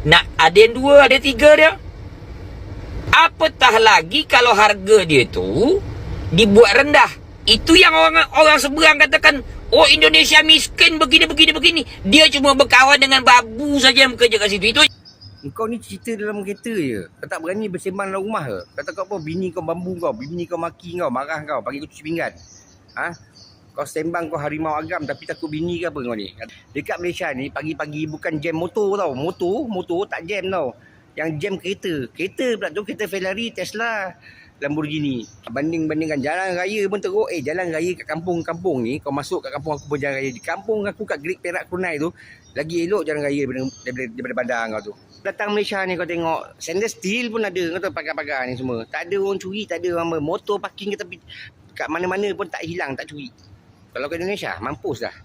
Nak ada yang 2, ada 3 dia. Apatah lagi kalau harga dia tu dibuat rendah. Itu yang orang seberang katakan, oh Indonesia miskin begini. Dia cuma berkawan dengan babu saja yang bekerja kat situ. Itu kau ni cerita dalam kereta je. Kau tak berani bersembang dalam rumah ke? Kata kau apa? Bini kau bambu kau, bini kau maki kau, marah kau, bagi kau cuci pinggan. Ha? Kau sembang kau harimau agam tapi takut bini ke apa kau ni? Dekat Malaysia ni pagi-pagi bukan jam motor tau. Motor tak jam tau. Yang jam kereta. Kereta pula tu, kereta Ferrari, Tesla, Lamborghini. Bandingkan jalan raya pun teruk. Jalan raya kat kampung-kampung ni, kau masuk kat kampung aku pun jalan raya. Di kampung aku kat Great Perak Brunei tu, lagi elok jalan raya daripada bandar kau tu. Datang Malaysia ni kau tengok, stainless steel pun ada. Kau tahu pagar-pagar ni semua. Tak ada orang curi, tak ada orang motor parking ke tepi. Kat mana-mana pun tak hilang, tak curi. Kalau kat Indonesia, mampus dah.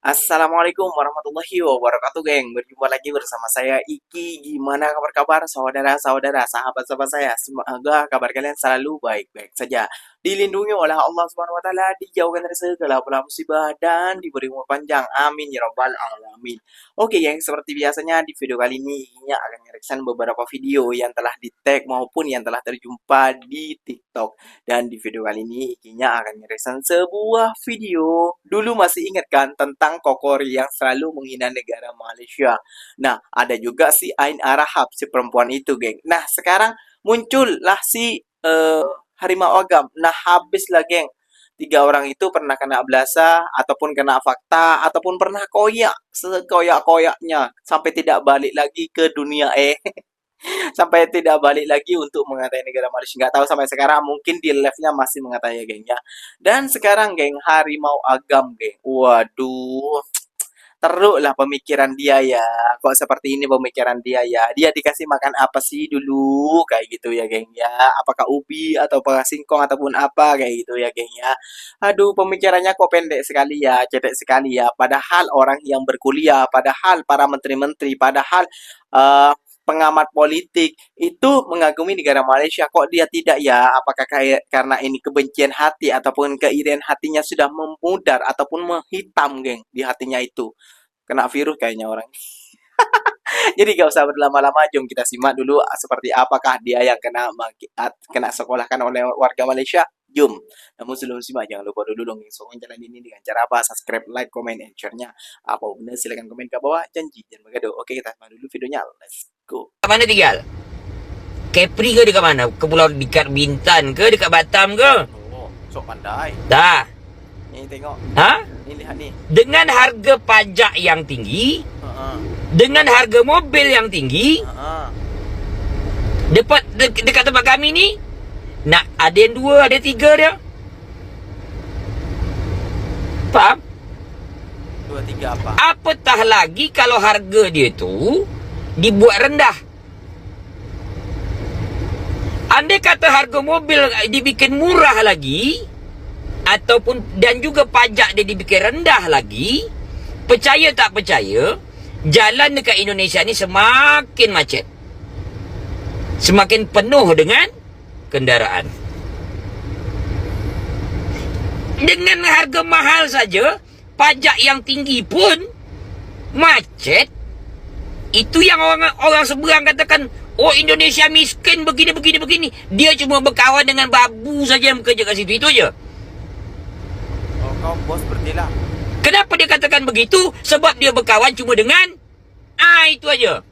Assalamualaikum warahmatullahi wabarakatuh, geng. Berjumpa lagi bersama saya Iki. Gimana kabar saudara-saudara, sahabat-sahabat saya? Semoga kabar kalian selalu baik-baik saja. Dilindungi oleh Allah Subhanahu wa taala, dijauhkan dari segala bala musibah dan diberi umur panjang. Amin ya rabbal alamin. Oke, geng, seperti biasanya di video kali ini Ikinya akan mereaction beberapa video yang telah di-tag maupun yang telah terjumpa di TikTok. Dan di video kali ini Ikinya akan mereaction sebuah video. Dulu masih ingat kan tentang Kokori yang selalu menghina negara Malaysia. Nah, ada juga si Ain Arahab, si perempuan itu, geng. Nah, sekarang muncullah si Harimau Agam. Nah, habislah, geng. 3 orang itu pernah kena belasa, ataupun kena fakta, ataupun pernah koyak, sekoyak-koyaknya, sampai tidak balik lagi ke dunia sampai tidak balik lagi untuk mengatai negara Malaysia. Nggak tahu sampai sekarang, mungkin di live-nya masih mengatai, geng, ya. Dan sekarang, geng, Harimau Agam, geng. Waduh, teruk lah pemikiran dia ya. Kok seperti ini pemikiran dia ya? Dia dikasih makan apa sih dulu? Kayak gitu ya, geng, ya. Apakah ubi atau apakah singkong ataupun apa kayak gitu ya, geng, ya. Aduh, pemikirannya kok pendek sekali ya, cetek sekali ya. Padahal orang yang berkuliah, padahal para menteri-menteri, padahal pengamat politik itu mengagumi negara Malaysia. Kok dia tidak ya? Apakah karena ini kebencian hati ataupun keirian hatinya sudah memudar ataupun menghitam, geng, di hatinya itu? Kena virus kayaknya orang. Jadi gak usah berlama-lama, jom kita simak dulu seperti apakah dia yang kena sekolahkan oleh warga Malaysia. Jom. Namun sebelum simak, jangan lupa dulu dong sokong channel ini dengan cara apa? Subscribe, like, comment, and share-nya. Apa benar? Silahkan komen ke bawah. Janji jangan bergaduh. Oke, kita simak dulu videonya. Let's go. mana tinggal? Kepri ke dekat mana? Ke Pulau dekat Bintan ke? Dekat Batam ke? Oh, sok pandai. Dah. Ni tengok. Ha? Ni lihat ni. Dengan harga pajak yang tinggi, dengan harga mobil yang tinggi, dekat tempat kami ni, nak ada yang 2, ada 3 dia. Faham? 2, 3 apa? Apatah lagi kalau harga dia tu dibuat rendah. Andai kata harga mobil dibikin murah lagi, ataupun dan juga pajak dia dibikin rendah lagi, percaya tak percaya, jalan dekat Indonesia ni semakin macet, semakin penuh dengan kendaraan. Dengan harga mahal saja, pajak yang tinggi pun macet. Itu yang orang seberang katakan, oh Indonesia miskin begini. Dia cuma berkawan dengan babu saja yang bekerja kat situ. Itu aja. Oh, kau bos bertilah. Kenapa dia katakan begitu? Sebab dia berkawan cuma dengan itu aja.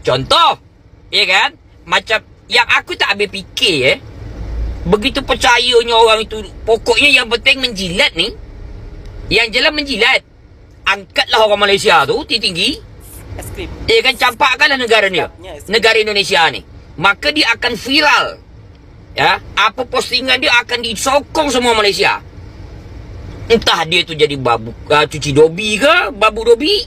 Contoh, ya kan? Macam yang aku tak habis fikir, begitu percayanya orang itu. Pokoknya yang penting menjilat ni. Yang jelas menjilat. Angkatlah orang Malaysia tu tinggi. Es krim. Ya kan, campakkanlah negara ni. Negara Indonesia ni. Maka dia akan viral. Ya, apa postingan dia akan disokong semua Malaysia. Entah dia tu jadi babu cuci dobi ke, babu dobi.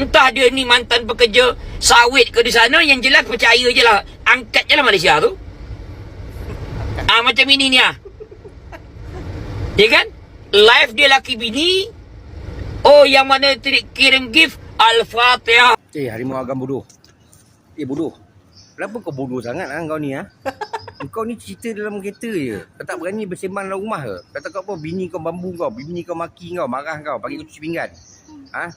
Entah dia ni mantan pekerja sawit ke di sana, yang jelas percaya je lah. Angkat je lah Malaysia tu. Macam ini ni lah. Ya kan? Live dia laki bini. Oh, yang mana kirim gift Al-Fatihah. Harimau Agam bodoh. Bodoh. Kenapa kau bodoh sangat kau ni Kau ni cerita dalam kereta je. Kau tak berani bersembang dalam rumah ke? Kata kau apa, bini kau bambu kau, bini kau maki kau, marah kau, panggil kau cuci pinggan. Ha?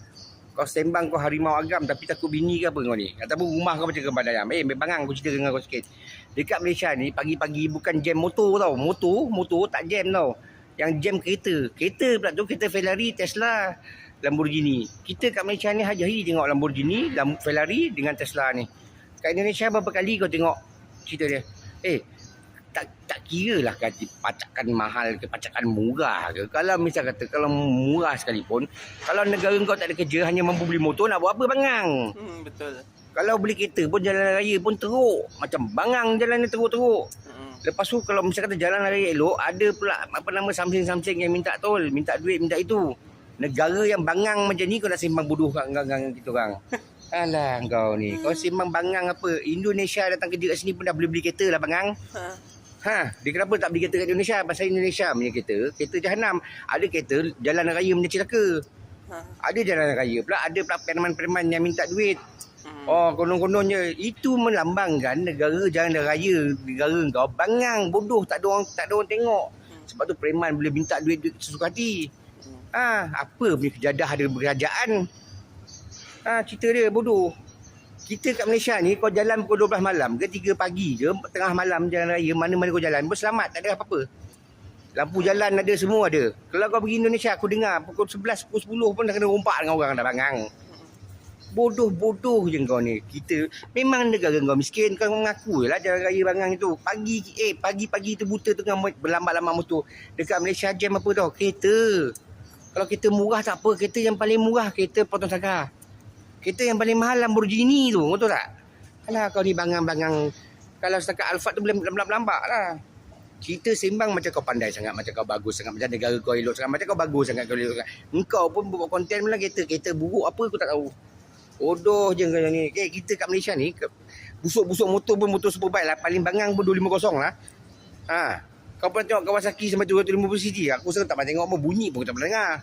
Kau sembang kau harimau agam tapi takut bini ke apa kau ni? Ataupun rumah kau macam gembar ayam. Bangang aku cerita dengan kau sikit. Dekat Malaysia ni pagi-pagi bukan jam motor tau. Motor tak jam tau. Yang jam kereta. Kereta pula tu, kereta Ferrari, Tesla, Lamborghini. Kita kat Malaysia ni hari-hari tengok Lamborghini, Ferrari dengan Tesla ni. Kat Indonesia berapa kali kau tengok cerita dia? Tak kira lah kata pacakan mahal ke pacakan murah ke. Kalau misal kata kalau murah sekalipun, kalau negara kau tak ada kerja, hanya mampu beli motor, nak buat apa bangang? Betul. Kalau beli kereta pun jalan raya pun teruk. Macam bangang jalan ni teruk-teruk. Lepas tu kalau misal kata jalan raya elok, ada pula apa nama samseng-samseng yang minta tol, minta duit, minta itu. Negara yang bangang macam ni kau nak sembang bodoh kat gang-gang kita orang. Alah kau ni, kau sembang bangang apa? Indonesia datang kerja kat sini pun dah boleh beli kereta lah bangang. Dia kenapa tak beli kereta kat Indonesia? Pasal Indonesia punya kereta jahanam. Ada kereta jalan raya punya celaka. Ada jalan raya pula, ada pula preman-preman yang minta duit. Konon-kononnya itu melambangkan negara jalan raya negara kau bangang, bodoh, tak ada orang tengok. Sebab tu preman boleh minta duit sesuka hati. Apa punya kejadah ada berkerajaan? Cerita dia bodoh. Kita kat Malaysia ni kau jalan pukul 12 malam ke 3 pagi ke tengah malam jalan raya, mana-mana kau jalan berselamat, tak ada apa-apa. Lampu jalan ada, semua ada. Kalau kau pergi Indonesia, aku dengar pukul 11, pukul 10 pun dah kena rompak dengan orang dah bangang. Bodoh-bodoh je kau ni. Kita memang negara kau miskin, kau mengaku je lah jalan raya bangang itu. Pagi-pagi tu buta tengah berlambat-lambat motor. Dekat Malaysia jam apa tau? Kereta. Kalau kereta murah tak apa, kereta yang paling murah kereta potong sagar. Kereta yang paling mahal Lamborghini tu, betul tak? Alah kau ni bangang-bangang. Kalau setakat Alphard tu boleh lambat-lambat lah. Cerita sembang macam kau pandai sangat, macam kau bagus sangat, macam negara kau elok sangat, macam kau bagus sangat, kau elok sangat. Engkau pun buat konten pula kereta buruk apa aku tak tahu. Bodoh je kau ni. Kita kat Malaysia ni, busuk-busuk motor pun motor superbike lah. Paling bangang pun 250 lah. Kau pernah tengok Kawasaki sampai 250cc? Aku rasa tak pernah tengok apa, bunyi pun tak pernah dengar.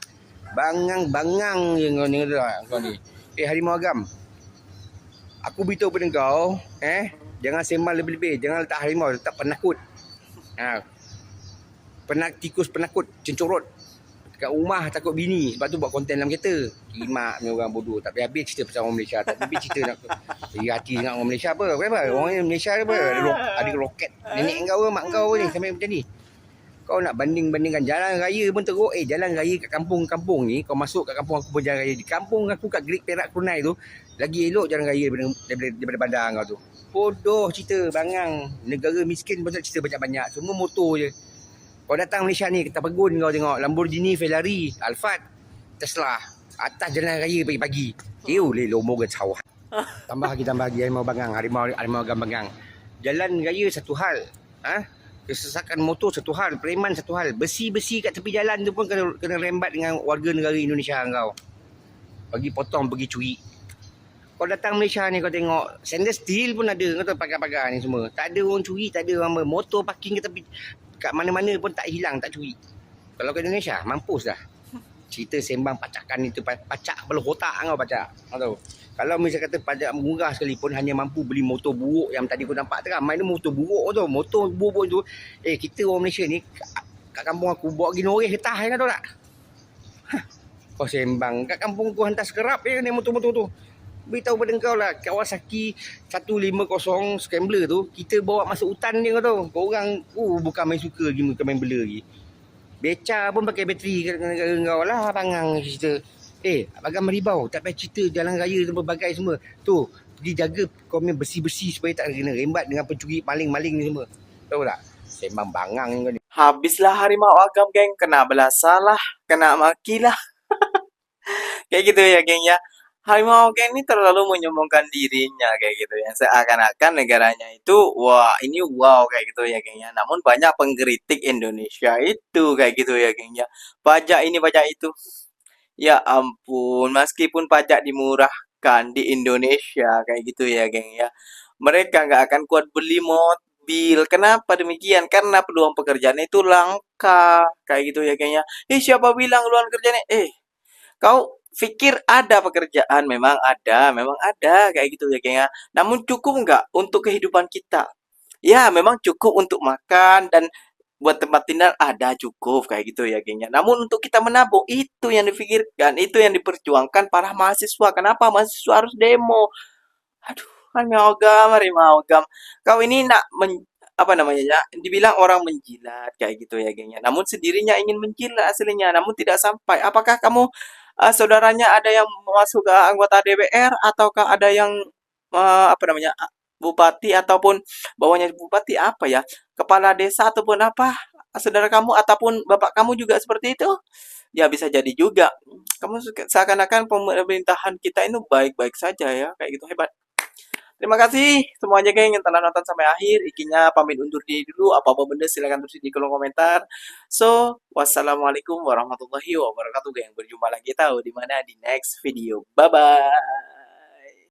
Bangang-bangang je kau ni. Kau ni. Harimau agam. Aku beritahu pada kau, jangan sembang lebih-lebih, jangan letak harimau, letak penakut. Tikus penakut, cencorot. Kat rumah takut bini, sebab tu buat konten dalam kereta. Kimak ni orang bodoh. Tak habis cerita pasal orang Malaysia. Tak habis cerita nak hati dengan orang Malaysia apa? Kenapa? Orang Malaysia apa? Ada roket. Nenek kau ke, mak kau ni sampai macam ni. Kau nak banding-bandingkan jalan raya pun teruk. Jalan raya kat kampung-kampung ni, kau masuk kat kampung aku pun jalan raya. Di kampung aku kat Great Perak Brunei tu, lagi elok jalan raya daripada bandar kau tu. Bodoh cerita bangang. Negara miskin pun tak cerita banyak-banyak. Semua motor je. Kau datang Malaysia ni, kita pegun kau tengok Lamborghini, Ferrari, Alphard, Tesla. Atas jalan raya pagi-pagi. Boleh lomo ke cawah. Tambah lagi harimau bangang, harimau agam bangang. Jalan raya satu hal. Kesesakan motor satu hal, preman satu hal. Besi-besi kat tepi jalan tu pun kena rembat dengan warga negara Indonesia kau. Bagi potong, pergi curi. Kau datang Malaysia ni kau tengok, sandal steel pun ada, kau tahu pagar-pagar ni semua. Tak ada orang curi, tak ada orang motor parking ke tepi. Kat mana-mana pun tak hilang, tak curi. Kalau kat Indonesia, mampus dah. Cerita sembang pacakan itu, pacak kepala otak kau pacak. Kau tahu. Kalau misal kata pajak murah sekalipun hanya mampu beli motor buruk yang tadi kau nampak tu, main motor buruk tu, motor buruk tu. Kita orang Malaysia ni kat kampung aku bawa pergi Noreh getah kau tahu tak? Kau sembang kat kampung aku hantar sekerap ni motor-motor tu. Beritahu pada kau lah, Kawasaki 150 Scrambler tu kita bawa masuk hutan dia kau tahu. Kau orang bukan main suka lagi, bukan main bela lagi. Beca pun pakai bateri kat kau lah, bangang cerita. Abang meribau, tak payah cerita jalan raya dan berbagai semua. Tu, pergi jaga kau punya besi-besi supaya tak kena rembat dengan pencuri, maling-maling ni semua. Tahu tak? Sembang bangang kau ni. Habislah harimau agam, geng. Kena belasah lah, kena maki lah. Kayak gitu ya, geng ya. Harimau agam ini terlalu menyombongkan dirinya kayak gitu ya. Seakan-akan negaranya itu, ini kayak gitu ya, geng ya. Namun banyak pengkritik Indonesia itu kayak gitu ya, geng ya. Pajak ini, pajak itu. Ya ampun, meskipun pajak dimurahkan di Indonesia kayak gitu ya, geng ya. Mereka nggak akan kuat beli mobil. Kenapa demikian? Karena peluang pekerjaan itu langka kayak gitu ya, geng ya. Siapa bilang luar kerjaan? Kau pikir ada pekerjaan? Memang ada kayak gitu ya, geng ya. Namun cukup nggak untuk kehidupan kita? ya memang cukup untuk makan dan buat tempat tinggal ada cukup kayak gitu ya gengnya. Namun untuk kita menabung itu yang dipikirkan, itu yang diperjuangkan para mahasiswa. Kenapa mahasiswa harus demo? Aduh, Rimau Gam. Kau ini nak apa namanya ya? Dibilang orang menjilat kayak gitu ya gengnya. Namun sendirinya ingin menjilat aslinya, namun tidak sampai. Apakah kamu saudaranya ada yang masuk ke anggota DPR ataukah ada yang apa namanya bupati ataupun bawahnya bupati apa ya kepala desa ataupun apa saudara kamu ataupun bapak kamu juga seperti itu ya bisa jadi juga kamu seakan-akan pemerintahan kita ini baik-baik saja ya kayak gitu hebat. Terima kasih semuanya geng yang telah nonton sampai akhir. Ikinya pamit undur diri dulu. Apa-apa benda silahkan tulis di kolom komentar. So, wassalamualaikum warahmatullahi wabarakatuh geng. Berjumpa lagi tahu di mana di next video. Bye bye.